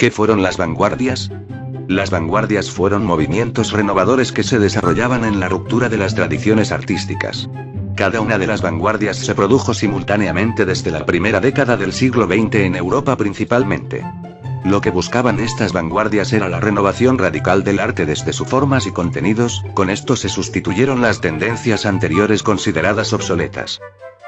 ¿Qué fueron las vanguardias? Las vanguardias fueron movimientos renovadores que se desarrollaban en la ruptura de las tradiciones artísticas. Cada una de las vanguardias se produjo simultáneamente desde la primera década del siglo XX en Europa principalmente. Lo que buscaban estas vanguardias era la renovación radical del arte desde sus formas y contenidos, con esto se sustituyeron las tendencias anteriores consideradas obsoletas.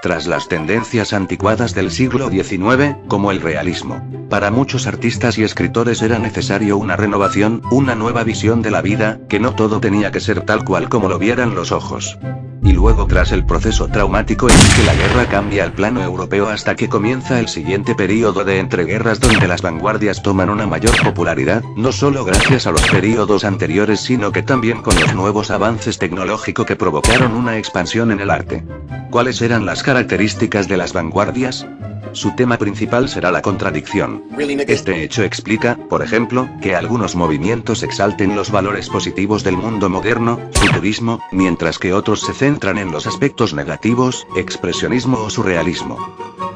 Tras las tendencias anticuadas del siglo XIX, como el realismo, para muchos artistas y escritores era necesario una renovación, una nueva visión de la vida, que no todo tenía que ser tal cual como lo vieran los ojos. Y luego tras el proceso traumático en que la guerra cambia el plano europeo hasta que comienza el siguiente período de entreguerras donde las vanguardias toman una mayor popularidad, no solo gracias a los períodos anteriores sino que también con los nuevos avances tecnológicos que provocaron una expansión en el arte. ¿Cuáles eran las características de las vanguardias? Su tema principal será la contradicción. Este hecho explica, por ejemplo, que algunos movimientos exalten los valores positivos del mundo moderno, futurismo, mientras que otros se centran en los aspectos negativos, expresionismo o surrealismo.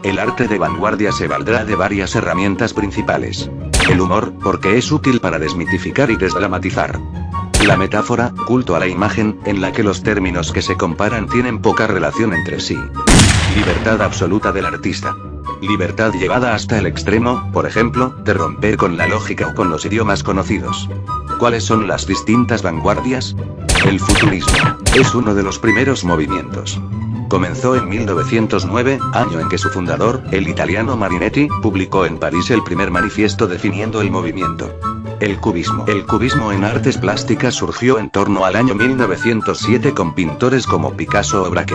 El arte de vanguardia se valdrá de varias herramientas principales. El humor, porque es útil para desmitificar y desdramatizar. La metáfora, culto a la imagen, en la que los términos que se comparan tienen poca relación entre sí. Libertad absoluta del artista. Libertad llevada hasta el extremo, por ejemplo, de romper con la lógica o con los idiomas conocidos. ¿Cuáles son las distintas vanguardias? El futurismo es uno de los primeros movimientos. Comenzó en 1909, año en que su fundador, el italiano Marinetti, publicó en París el primer manifiesto definiendo el movimiento. El cubismo. El cubismo en artes plásticas surgió en torno al año 1907 con pintores como Picasso o Braque.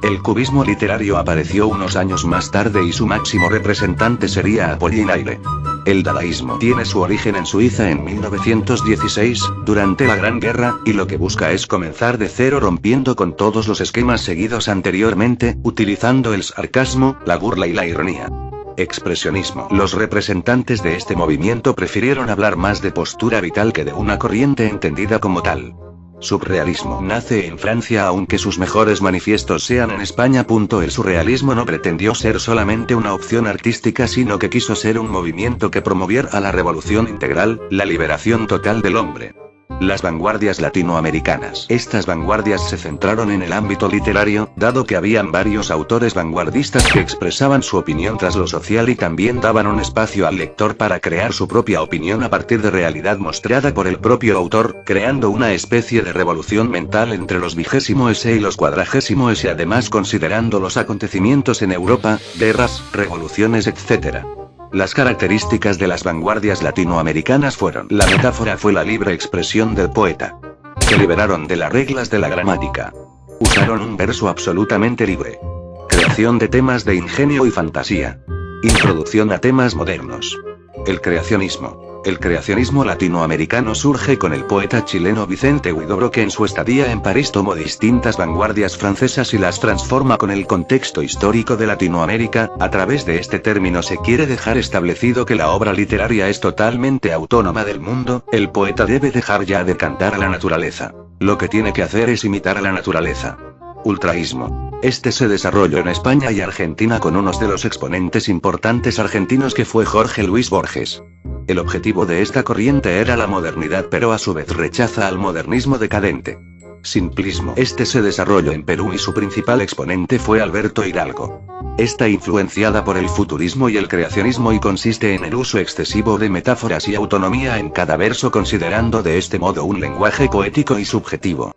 El cubismo literario apareció unos años más tarde y su máximo representante sería Apollinaire. El dadaísmo tiene su origen en Suiza en 1916, durante la Gran Guerra, y lo que busca es comenzar de cero rompiendo con todos los esquemas seguidos anteriormente, utilizando el sarcasmo, la burla y la ironía. Expresionismo. Los representantes de este movimiento prefirieron hablar más de postura vital que de una corriente entendida como tal. Surrealismo. Nace en Francia aunque sus mejores manifiestos sean en España. El surrealismo no pretendió ser solamente una opción artística sino que quiso ser un movimiento que promoviera la revolución integral, la liberación total del hombre. Las vanguardias latinoamericanas. Estas vanguardias se centraron en el ámbito literario, dado que habían varios autores vanguardistas que expresaban su opinión tras lo social y también daban un espacio al lector para crear su propia opinión a partir de realidad mostrada por el propio autor, creando una especie de revolución mental entre los 20s y los 40s y además considerando los acontecimientos en Europa, guerras, revoluciones etc. Las características de las vanguardias latinoamericanas fueron: la metáfora fue la libre expresión del poeta. Se liberaron de las reglas de la gramática. Usaron un verso absolutamente libre. Creación de temas de ingenio y fantasía. Introducción a temas modernos. El creacionismo. El creacionismo latinoamericano surge con el poeta chileno Vicente Huidobro que en su estadía en París tomó distintas vanguardias francesas y las transforma con el contexto histórico de Latinoamérica. A través de este término se quiere dejar establecido que la obra literaria es totalmente autónoma del mundo, el poeta debe dejar ya de cantar a la naturaleza. Lo que tiene que hacer es imitar a la naturaleza. Ultraísmo. Este se desarrolló en España y Argentina con unos de los exponentes importantes argentinos que fue Jorge Luis Borges. El objetivo de esta corriente era la modernidad pero a su vez rechaza al modernismo decadente. Simplismo. Este se desarrolló en Perú y su principal exponente fue Alberto Hidalgo. Está influenciada por el futurismo y el creacionismo y consiste en el uso excesivo de metáforas y autonomía en cada verso considerando de este modo un lenguaje poético y subjetivo.